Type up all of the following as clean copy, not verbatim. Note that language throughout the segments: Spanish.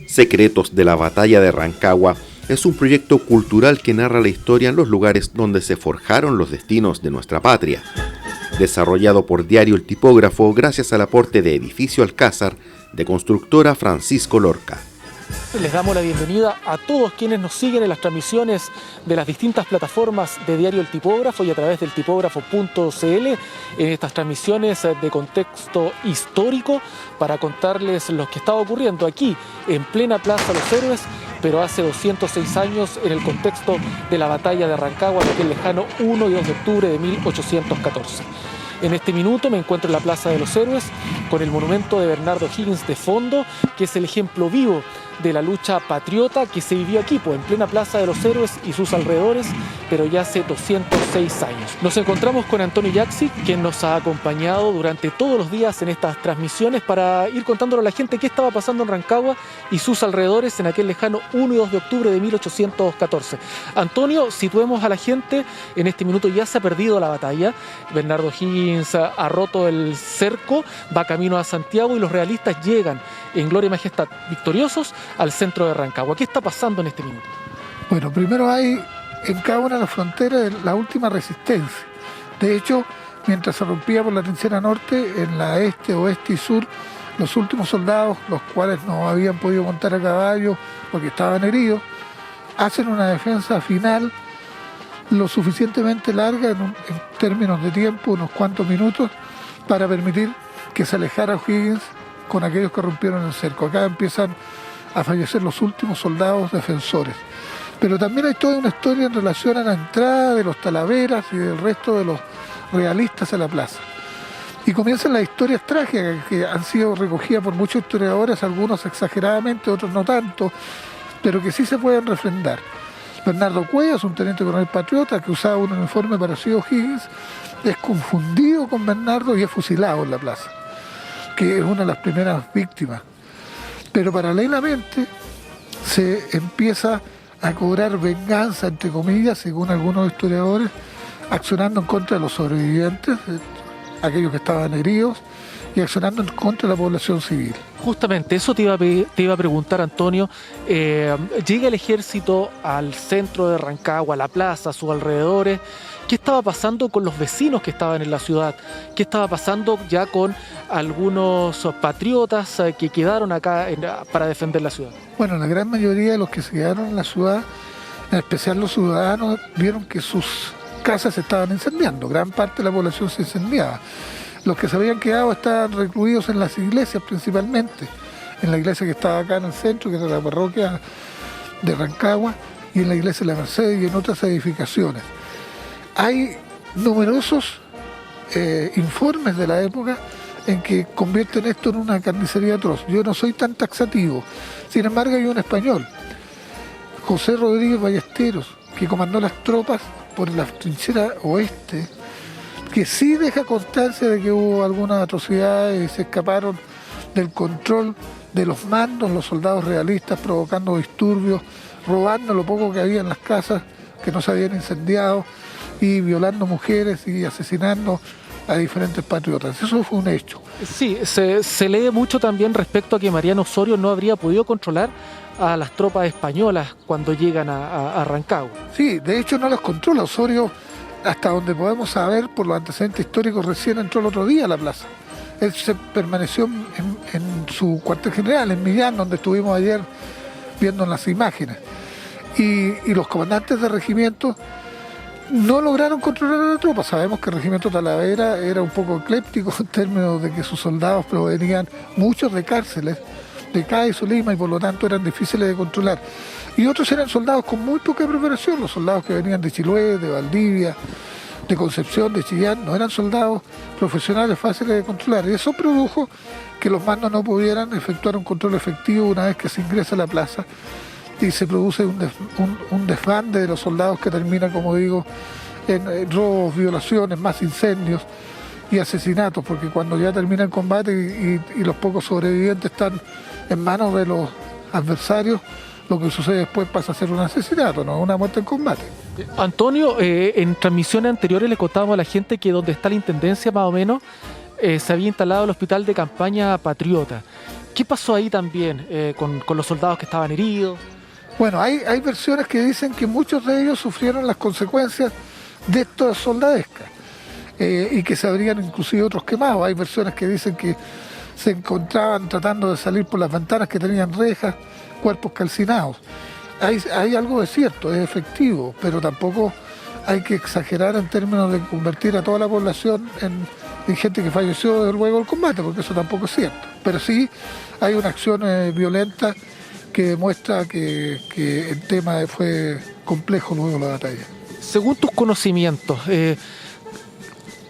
Secretos de la Batalla de Rancagua es un proyecto cultural que narra la historia en los lugares donde se forjaron los destinos de nuestra patria. Desarrollado por Diario El Tipógrafo gracias al aporte de Edificio Alcázar de constructora Francisco Lorca. Les damos la bienvenida a todos quienes nos siguen en las transmisiones de las distintas plataformas de Diario El Tipógrafo y a través del tipógrafo.cl en estas transmisiones de contexto histórico para contarles lo que estaba ocurriendo aquí en plena Plaza Los Héroes, pero hace 206 años en el contexto de la batalla de Rancagua, en aquel lejano 1 y 2 de octubre de 1814. En este minuto me encuentro en la Plaza de los Héroes con el monumento de Bernardo O'Higgins de fondo, que es el ejemplo vivo de la lucha patriota que se vivió aquí, pues, en plena Plaza de los Héroes y sus alrededores, pero ya hace 206 años. Nos encontramos con Antonio Yaxi, quien nos ha acompañado durante todos los días en estas transmisiones para ir contándole a la gente qué estaba pasando en Rancagua y sus alrededores en aquel lejano 1 y 2 de octubre de 1814. Antonio, situemos a la gente, en este minuto ya se ha perdido la batalla, Bernardo O'Higgins ha roto el cerco, va camino a Santiago y los realistas llegan en gloria y majestad victoriosos al centro de Rancagua. ¿Qué está pasando en este minuto? Bueno, primero hay en cada una de las fronteras la última resistencia. De hecho, mientras se rompía por la trinchera norte, en la este, oeste y sur, los últimos soldados, los cuales no habían podido montar a caballo porque estaban heridos, hacen una defensa final lo suficientemente larga en términos de tiempo, unos cuantos minutos, para permitir que se alejara O'Higgins con aquellos que rompieron el cerco. Acá empiezan a fallecer los últimos soldados defensores. Pero también hay toda una historia en relación a la entrada de los Talaveras y del resto de los realistas a la plaza. Y comienzan las historias trágicas que han sido recogidas por muchos historiadores, algunos exageradamente, otros no tanto, pero que sí se pueden refrendar. Bernardo Cuellas, un teniente coronel patriota que usaba un uniforme parecido a O'Higgins, es confundido con Bernardo y es fusilado en la plaza, que es una de las primeras víctimas. Pero paralelamente se empieza a cobrar venganza, entre comillas, según algunos historiadores, accionando en contra de los sobrevivientes, aquellos que estaban heridos, y accionando en contra de la población civil. Justamente, eso te iba a preguntar, Antonio. Llega el ejército al centro de Rancagua, a la plaza, a sus alrededores. ¿Qué estaba pasando con los vecinos que estaban en la ciudad? ¿Qué estaba pasando ya con algunos patriotas que quedaron acá para defender la ciudad? Bueno, la gran mayoría de los que se quedaron en la ciudad, en especial los ciudadanos, vieron que sus casas se estaban incendiando. Gran parte de la población se incendiaba. Los que se habían quedado estaban recluidos en las iglesias principalmente, en la iglesia que estaba acá en el centro, que era la parroquia de Rancagua, y en la iglesia de la Merced y en otras edificaciones. Hay numerosos informes de la época en que convierten esto en una carnicería atroz. Yo no soy tan taxativo, sin embargo hay un español, José Rodríguez Ballesteros, que comandó las tropas por la trinchera oeste, que sí deja constancia de que hubo algunas atrocidades y se escaparon del control de los mandos, los soldados realistas, provocando disturbios, robando lo poco que había en las casas que no se habían incendiado y violando mujeres y asesinando a diferentes patriotas. Eso fue un hecho. Sí, se lee mucho también respecto a que Mariano Osorio no habría podido controlar a las tropas españolas cuando llegan a Rancagua. Sí, de hecho no las controla. Osorio, hasta donde podemos saber por los antecedentes históricos, recién entró el otro día a la plaza. Él se permaneció en su cuartel general, en Millán, donde estuvimos ayer viendo las imágenes. Y los comandantes de regimiento no lograron controlar a la tropa. Sabemos que el regimiento Talavera era un poco ecléptico en términos de que sus soldados provenían muchos de cárceles, de Cádiz o Lima, y por lo tanto eran difíciles de controlar. Y otros eran soldados con muy poca preparación, los soldados que venían de Chiloé, de Valdivia, de Concepción, de Chillán, no eran soldados profesionales fáciles de controlar. Y eso produjo que los mandos no pudieran efectuar un control efectivo una vez que se ingresa a la plaza y se produce un desbande de los soldados que termina, como digo, en robos, violaciones, más incendios y asesinatos, porque cuando ya termina el combate y los pocos sobrevivientes están en manos de los adversarios, lo que sucede después pasa a ser un asesinato, no una muerte en combate. Antonio, en transmisiones anteriores le contábamos a la gente que donde está la intendencia más o menos se había instalado el hospital de campaña patriota. ¿Qué pasó ahí también con los soldados que estaban heridos? Bueno, hay versiones que dicen que muchos de ellos sufrieron las consecuencias de estas soldadescas y que se habrían inclusive otros quemados. Hay versiones que dicen que se encontraban tratando de salir por las ventanas que tenían rejas, cuerpos calcinados. Hay algo de cierto, es efectivo, pero tampoco hay que exagerar en términos de convertir a toda la población en gente que falleció luego del combate, porque eso tampoco es cierto. Pero sí hay una acción violenta que demuestra que el tema fue complejo luego de la batalla. Según tus conocimientos,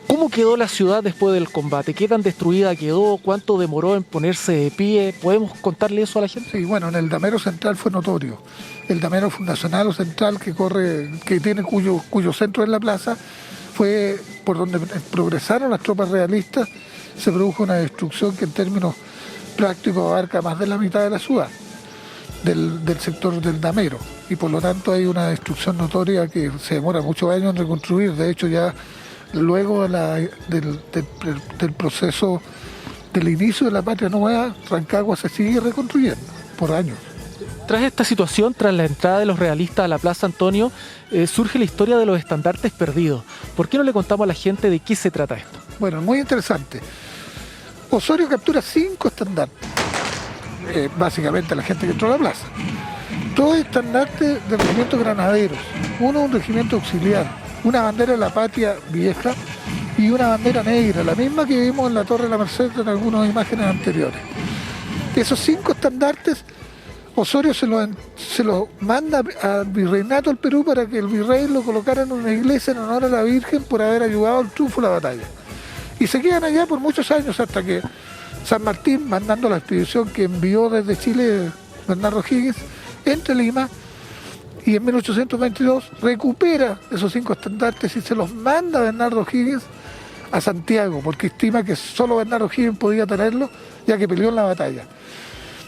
¿cómo quedó la ciudad después del combate? ¿Qué tan destruida quedó? ¿Cuánto demoró en ponerse de pie? ¿Podemos contarle eso a la gente? Sí, bueno, en el damero central fue notorio. El damero fundacional o central cuyo centro es la plaza, fue por donde progresaron las tropas realistas. Se produjo una destrucción que en términos prácticos abarca más de la mitad de la ciudad, del sector del damero, y por lo tanto hay una destrucción notoria que se demora muchos años en reconstruir. De hecho, ya luego del proceso del inicio de la Patria Nueva, Rancagua se sigue reconstruyendo por años. Tras esta situación, tras la entrada de los realistas a la Plaza Antonio, surge la historia de los estandartes perdidos. ¿Por qué no le contamos a la gente de qué se trata esto? Bueno, muy interesante. Osorio captura 5 estandartes, básicamente la gente que entró a la plaza. 2 estandartes del regimiento Granaderos, uno un regimiento auxiliar, una bandera de la Patria Vieja y una bandera negra, la misma que vimos en la Torre de la Merced en algunas imágenes anteriores. Esos 5 estandartes, Osorio se los manda al virreinato del Perú para que el virrey lo colocara en una iglesia en honor a la Virgen por haber ayudado al triunfo de la batalla. Y se quedan allá por muchos años hasta que San Martín, mandando la expedición que envió desde Chile Bernardo O'Higgins, entra a Lima y en 1822 recupera esos 5 estandartes y se los manda a Bernardo O'Higgins a Santiago, porque estima que solo Bernardo O'Higgins podía tenerlo, ya que peleó en la batalla.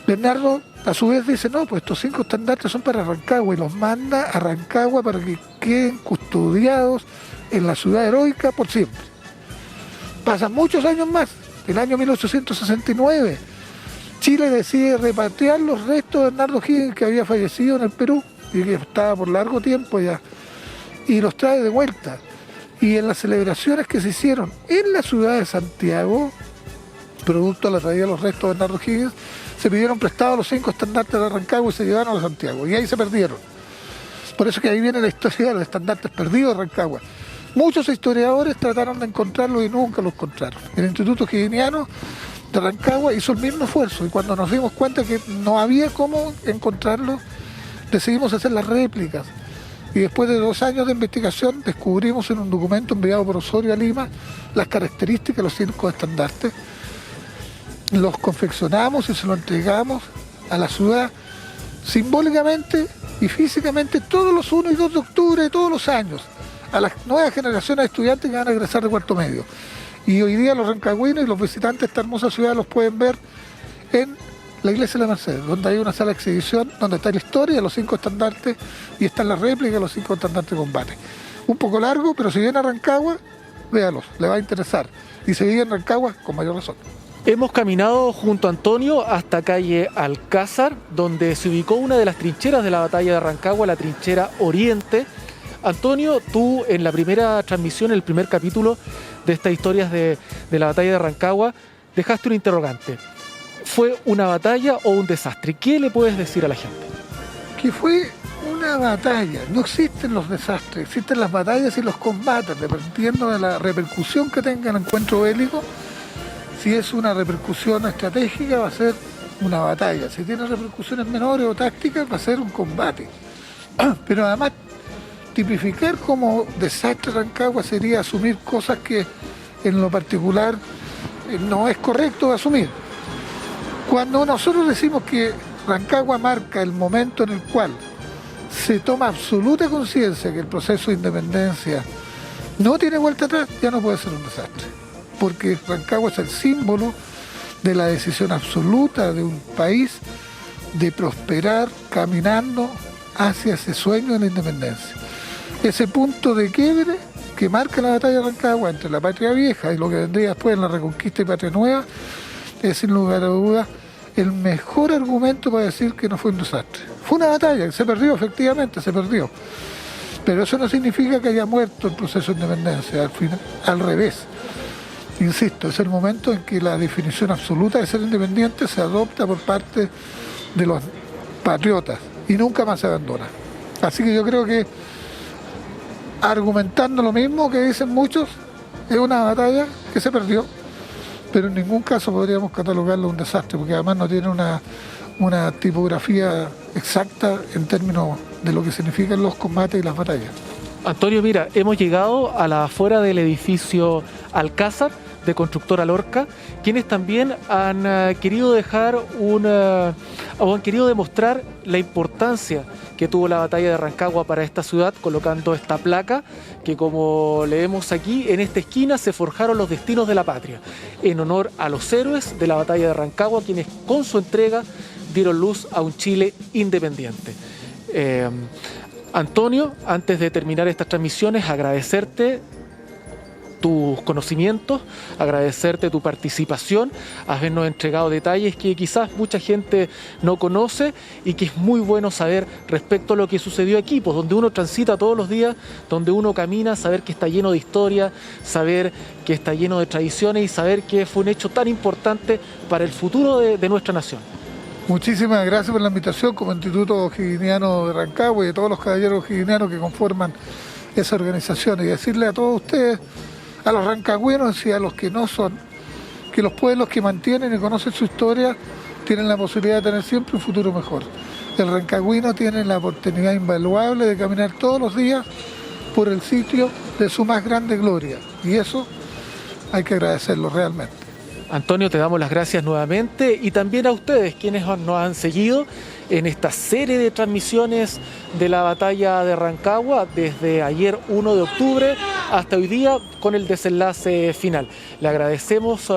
Bernardo, a su vez, dice, no, pues estos 5 estandartes son para Rancagua, y los manda a Rancagua para que queden custodiados en la ciudad heroica por siempre. Pasan muchos años más. El año 1869, Chile decide repatriar los restos de Bernardo O'Higgins, que había fallecido en el Perú y que estaba por largo tiempo ya, y los trae de vuelta. Y en las celebraciones que se hicieron en la ciudad de Santiago, producto de la traída de los restos de Bernardo O'Higgins, se pidieron prestados los 5 estandartes de Rancagua y se llevaron a Santiago, y ahí se perdieron. Por eso que ahí viene la historia de los estandartes perdidos de Rancagua. Muchos historiadores trataron de encontrarlos y nunca los encontraron. El Instituto Higginiano de Rancagua hizo el mismo esfuerzo, y cuando nos dimos cuenta que no había cómo encontrarlos, decidimos hacer las réplicas. Y después de 2 años de investigación descubrimos en un documento enviado por Osorio a Lima las características de los 5 estandartes. Los confeccionamos y se los entregamos a la ciudad simbólicamente y físicamente todos los 1 y 2 de octubre de todos los años, a las nuevas generaciones de estudiantes que van a egresar de cuarto medio. Y hoy día los rancagüinos y los visitantes de esta hermosa ciudad los pueden ver en la iglesia de la Merced, donde hay una sala de exhibición donde está la historia de los 5 estandartes y están las réplicas de los 5 estandartes de combate. Un poco largo, pero si viene a Rancagua, véalos, le va a interesar. Y si vive en Rancagua, con mayor razón. Hemos caminado junto a Antonio hasta calle Alcázar, donde se ubicó una de las trincheras de la batalla de Rancagua, la trinchera Oriente. Antonio, tú en la primera transmisión, el primer capítulo de estas historias de la batalla de Rancagua, dejaste un interrogante. ¿Fue una batalla o un desastre? ¿Qué le puedes decir a la gente? Que fue una batalla. No existen los desastres, existen las batallas y los combates, dependiendo de la repercusión que tenga el encuentro bélico. Si es una repercusión estratégica, va a ser una batalla. Si tiene repercusiones menores o tácticas, va a ser un combate. Pero además, tipificar como desastre Rancagua sería asumir cosas que en lo particular no es correcto asumir. Cuando nosotros decimos que Rancagua marca el momento en el cual se toma absoluta conciencia que el proceso de independencia no tiene vuelta atrás, ya no puede ser un desastre. Porque Rancagua es el símbolo de la decisión absoluta de un país de prosperar caminando hacia ese sueño de la independencia. Ese punto de quiebre que marca la batalla de Rancagua entre la Patria Vieja y lo que vendría después en la Reconquista y Patria Nueva es sin lugar a dudas el mejor argumento para decir que no fue un desastre. Fue una batalla, se perdió, efectivamente, se perdió. Pero eso no significa que haya muerto el proceso de independencia, al revés. Insisto, es el momento en que la definición absoluta de ser independiente se adopta por parte de los patriotas y nunca más se abandona. Así que yo creo que, argumentando lo mismo que dicen muchos, es una batalla que se perdió, pero en ningún caso podríamos catalogarlo un desastre, porque además no tiene una tipografía exacta en términos de lo que significan los combates y las batallas. Antonio, mira, hemos llegado a la afuera del edificio Alcázar de Constructora Lorca, quienes también han querido dejar o han querido demostrar la importancia que tuvo la batalla de Rancagua para esta ciudad, colocando esta placa que, como leemos aquí, en esta esquina se forjaron los destinos de la patria, en honor a los héroes de la batalla de Rancagua, quienes con su entrega dieron luz a un Chile independiente. Antonio, antes de terminar estas transmisiones, agradecerte tus conocimientos, agradecerte tu participación, habernos entregado detalles que quizás mucha gente no conoce y que es muy bueno saber respecto a lo que sucedió aquí, pues donde uno transita todos los días, donde uno camina, saber que está lleno de historia, saber que está lleno de tradiciones y saber que fue un hecho tan importante para el futuro de nuestra nación. Muchísimas gracias por la invitación como Instituto O'Higginiano de Rancagua y de todos los caballeros o'higginianos que conforman esa organización, y decirle a todos ustedes, a los rancagüenos y a los que no son, que los pueblos que mantienen y conocen su historia tienen la posibilidad de tener siempre un futuro mejor. El rancagüino tiene la oportunidad invaluable de caminar todos los días por el sitio de su más grande gloria, y eso hay que agradecerlo realmente. Antonio, te damos las gracias nuevamente y también a ustedes quienes nos han seguido en esta serie de transmisiones de la batalla de Rancagua desde ayer 1 de octubre hasta hoy día con el desenlace final. Le agradecemos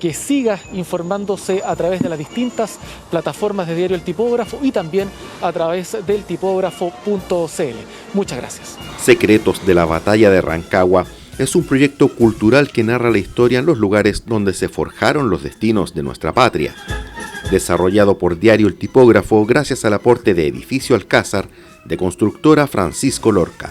que siga informándose a través de las distintas plataformas de Diario El Tipógrafo y también a través del tipógrafo.cl. Muchas gracias. Secretos de la batalla de Rancagua es un proyecto cultural que narra la historia en los lugares donde se forjaron los destinos de nuestra patria. Desarrollado por Diario El Tipógrafo gracias al aporte de Edificio Alcázar de Constructora Francisco Lorca.